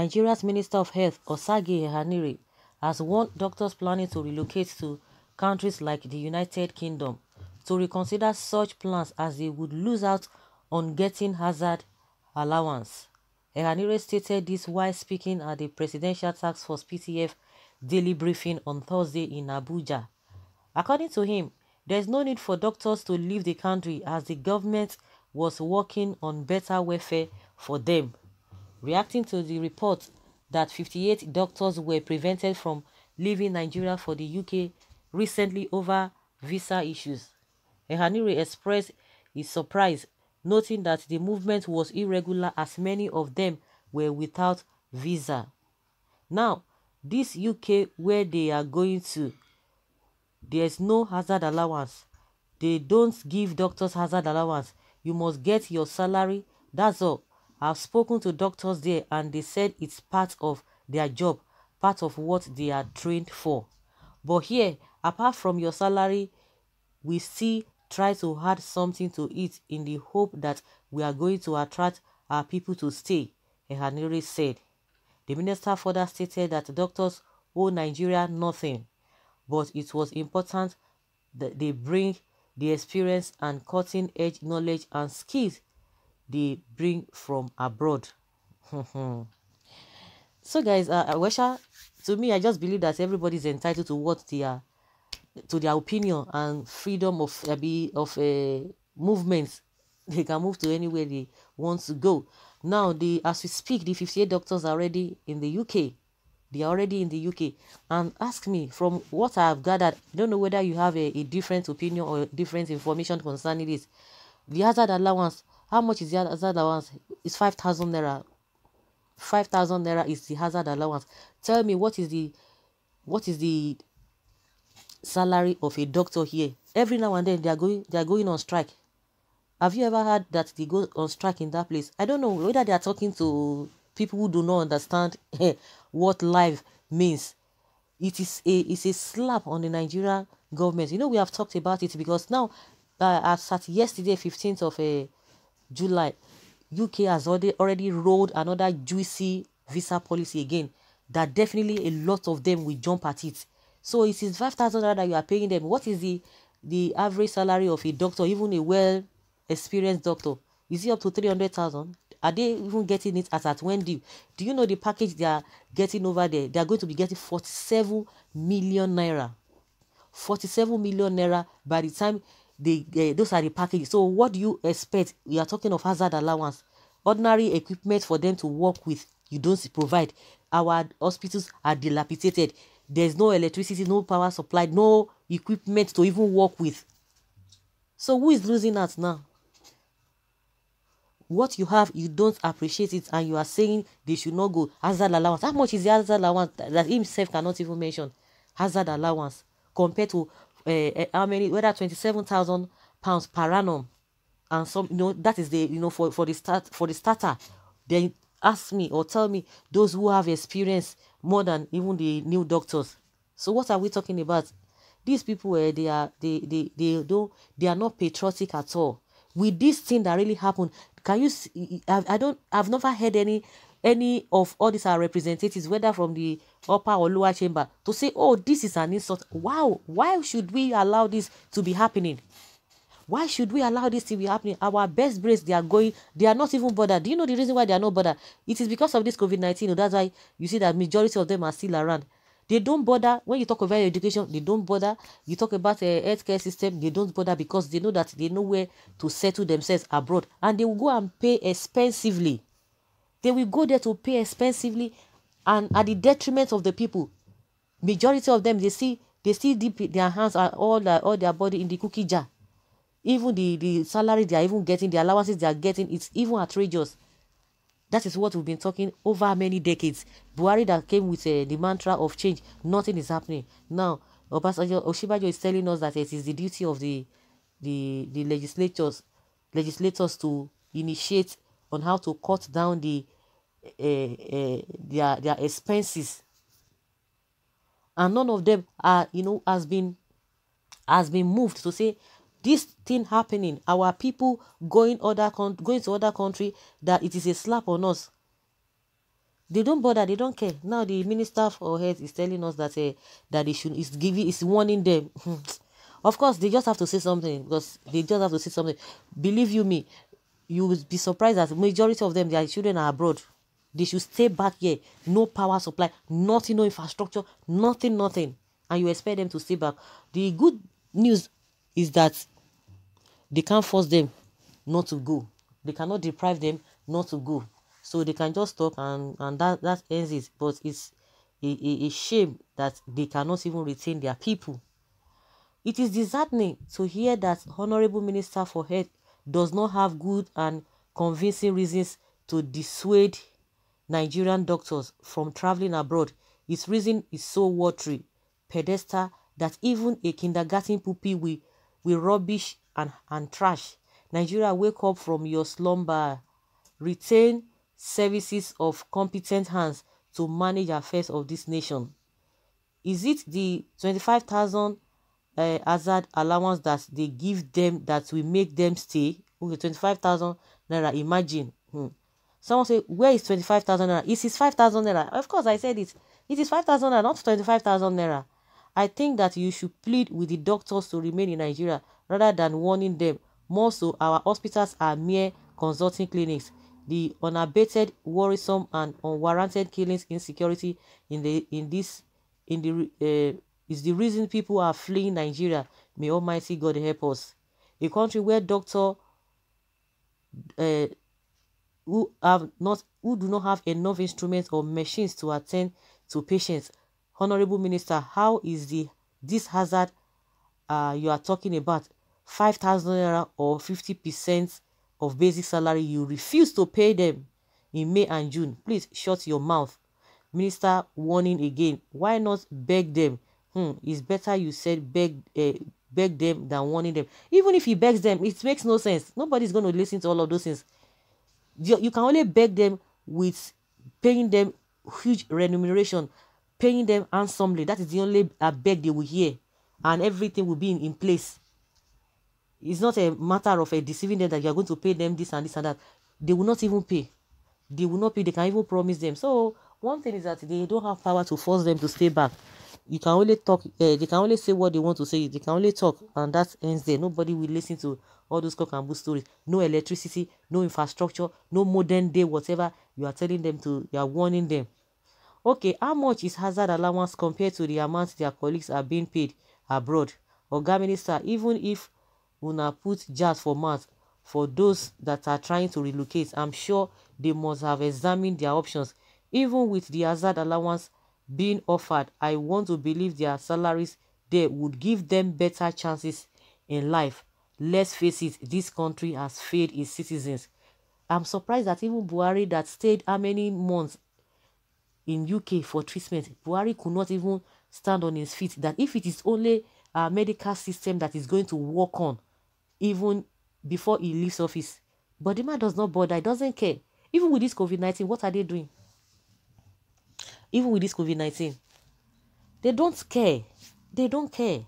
Nigeria's Minister of Health, Osage Ehanire, has warned doctors planning to relocate to countries like the United Kingdom to reconsider such plans as they would lose out on getting hazard allowance. Ehanire stated this while speaking at the Presidential Task Force (PTF) daily briefing on Thursday in Abuja. According to him, there is no need for doctors to leave the country as the government was working on better welfare for them. Reacting to the report that 58 doctors were prevented from leaving Nigeria for the UK recently over visa issues, Ehanire expressed his surprise, noting that the movement was irregular as many of them were without visa. Now, this UK where they are going to, there's no hazard allowance. They don't give doctors hazard allowance. You must get your salary. That's all. I've spoken to doctors there and they said it's part of their job, part of what they are trained for. But here, apart from your salary, we still try to add something to it in the hope that we are going to attract our people to stay, Ehanire said. The minister further stated that doctors owe Nigeria nothing, but it was important that they bring the experience and cutting-edge knowledge and skills they bring from abroad. So guys, to me, I just believe that everybody is entitled to what they are, to their opinion and freedom of movements. They can move to anywhere they want to go. Now, as we speak, the 58 doctors are already in the UK. They are already in the UK. And ask me, from what I have gathered, I don't know whether you have a different opinion or different information concerning this. The hazard allowance, how much is the hazard allowance? It's 5,000 naira. 5,000 naira is the hazard allowance. Tell me, what is the salary of a doctor here? Every now and then they are going on strike. Have you ever heard that they go on strike in that place? I don't know whether they are talking to people who do not understand what life means. It's a slap on the Nigerian government. You know, we have talked about it because now, as at yesterday, 15th of July, UK has already rolled another juicy visa policy again that definitely a lot of them will jump at it. So it is 5,000 that you are paying them. What is the average salary of a doctor, even a well-experienced doctor? Is it up to 300,000? Are they even getting it at Wendy? Do you know the package they are getting over there? They are going to be getting 47 million naira. 47 million naira by the time those are the packages. So what do you expect? We are talking of hazard allowance. Ordinary equipment for them to work with, you don't provide. Our hospitals are dilapidated. There's no electricity, no power supply, no equipment to even work with. So who is losing out now? What you have, you don't appreciate it, and you are saying they should not go. Hazard allowance. How much is the hazard allowance that himself cannot even mention? Hazard allowance compared to how many? Whether 27,000 pounds per annum, and some, that is the for the starter. Then ask me or tell me those who have experience more than even the new doctors. So what are we talking about? These people, they are not patriotic at all. With this thing that really happened, can you see? I've never heard any of all these representatives, whether from the upper or lower chamber, to say, oh, this is an insult. Wow, why should we allow this to be happening? Why should we allow this to be happening? Our best brains, they are not even bothered. Do you know the reason why they are not bothered? It is because of this COVID-19. That's why you see that majority of them are still around. They don't bother. When you talk about education, they don't bother. You talk about a healthcare system, they don't bother, because they know that they know where to settle themselves abroad. And they will go and pay expensively. They will go there to pay expensively, and at the detriment of the people. Majority of them, they still dip their hands and all their body in the cookie jar. Even the salary they are even getting, the allowances they are getting, it's even outrageous. That is what we've been talking over many decades. Buhari that came with the mantra of change, nothing is happening. Now, Oshibajo is telling us that it is the duty of the legislators to initiate on how to cut down their expenses. And none of them are, has been moved to say, this thing happening, our people going to other country, that it is a slap on us. They don't bother. They don't care. Now the Minister for Health is telling us that that they should is warning them. Of course, they just have to say something because they just have to say something. Believe you me, you will be surprised that majority of them, their children are abroad. They should stay back here. No power supply, nothing, no infrastructure, nothing, nothing. And you expect them to stay back. The good news is that they can't force them not to go. They cannot deprive them not to go. So they can just talk and that ends it. But it's a shame that they cannot even retain their people. It is disheartening to hear that Honorable Minister for Health does not have good and convincing reasons to dissuade Nigerian doctors from traveling abroad. His reason is so watery, pedestal, that even a kindergarten puppy will rubbish and trash. Nigeria, wake up from your slumber. Retain services of competent hands to manage affairs of this nation. Is it the 25,000 hazard allowance that they give them that will make them stay? Okay, 25,000 naira, imagine. Someone say, where is 25,000 naira? It is 5,000 naira. Of course, I said it. It is 5,000 naira, not 25,000 naira. I think that you should plead with the doctors to remain in Nigeria rather than warning them. More so, our hospitals are mere consulting clinics. The unabated, worrisome, and unwarranted killings, insecurity is the reason people are fleeing Nigeria. May Almighty God help us. A country where doctors who do not have enough instruments or machines to attend to patients. Honorable Minister, how is this hazard you are talking about 5,000 naira or 50% of basic salary you refuse to pay them in May and June? Please shut your mouth. Minister warning again. Why not beg them? It's better you said beg them than warning them. Even if he begs them, it makes no sense. Nobody's going to listen to all of those things. You can only beg them with paying them huge remuneration, paying them handsomely. That is the only beg they will hear, and everything will be in place. It's not a matter of deceiving them that you are going to pay them this and this and that. They will not even pay. They will not pay. They can even promise them. So one thing is that they don't have power to force them to stay back. You can only talk. They can only say what they want to say. They can only talk, and that ends there. Nobody will listen to all those cock and bull stories. No electricity, no infrastructure, no modern day whatever you are telling them to. You are warning them. Okay, how much is hazard allowance compared to the amount their colleagues are being paid abroad? Oga Minister, even if una put jazz for mouth for those that are trying to relocate, I'm sure they must have examined their options. Even with the hazard allowance being offered, I want to believe their salaries there would give them better chances in life. Let's face it, this country has failed its citizens. I'm surprised that even Buhari, that stayed how many months in UK for treatment, Buhari could not even stand on his feet. That if it is only a medical system that is going to work on, even before he leaves office. But the man does not bother. He doesn't care. Even with this COVID-19, what are they doing? Even with this COVID-19, they don't care. They don't care.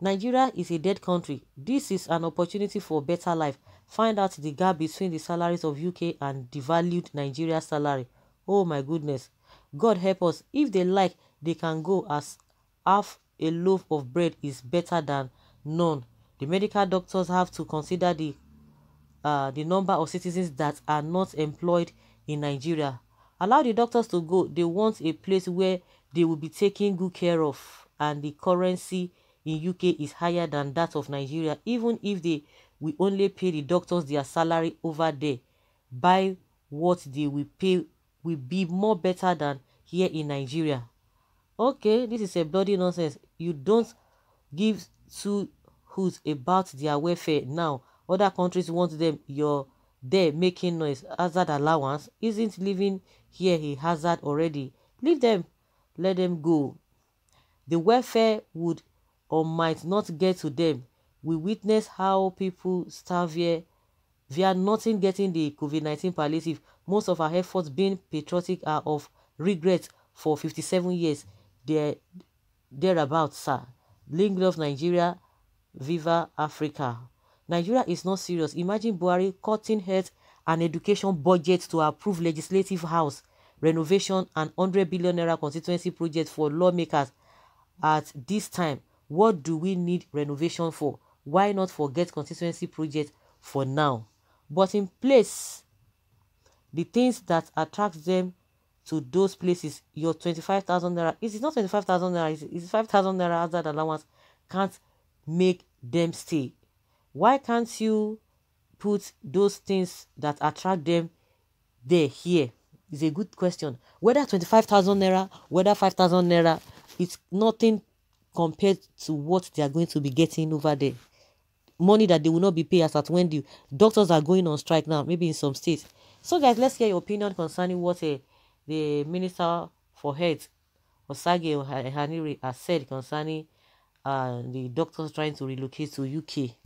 Nigeria is a dead country. This is an opportunity for better life. Find out the gap between the salaries of UK and devalued Nigeria salary. Oh my goodness. God help us. If they like, they can go as half a loaf of bread is better than none. The medical doctors have to consider the number of citizens that are not employed in Nigeria. Allow the doctors to go. They want a place where they will be taken good care of, and the currency in UK is higher than that of Nigeria. Even if they will only pay the doctors their salary over there, buy what they will pay will be more better than here in Nigeria. Okay, this is a bloody nonsense. You don't give two hoots about their welfare now. Other countries want them. You're there making noise. Hazard allowance isn't living here a hazard already. Leave them. Let them go. The welfare would or might not get to them. We witness how people starve here via nothing getting the COVID-19 palliative. Most of our efforts being patriotic are of regret for 57 years. Thereabouts, sir. Link of Nigeria, Viva Africa. Nigeria is not serious. Imagine Buhari cutting health and education budgets to approve legislative house. renovation and 100 billion naira constituency project for lawmakers at this time. What do we need renovation for? Why not forget constituency project for now? But in place, the things that attract them to those places, your 25,000 naira, it is not 25,000 naira, it's 5,000 naira hazard allowance, can't make them stay. Why can't you put those things that attract them there here? Is a good question. Whether 25,000 naira, whether 5,000 naira, it's nothing compared to what they are going to be getting over there. Money that they will not be paid as at when the doctors are going on strike now, maybe in some states. So guys, let's hear your opinion concerning what the Minister for Health, Osage Haniri, has said concerning the doctors trying to relocate to UK.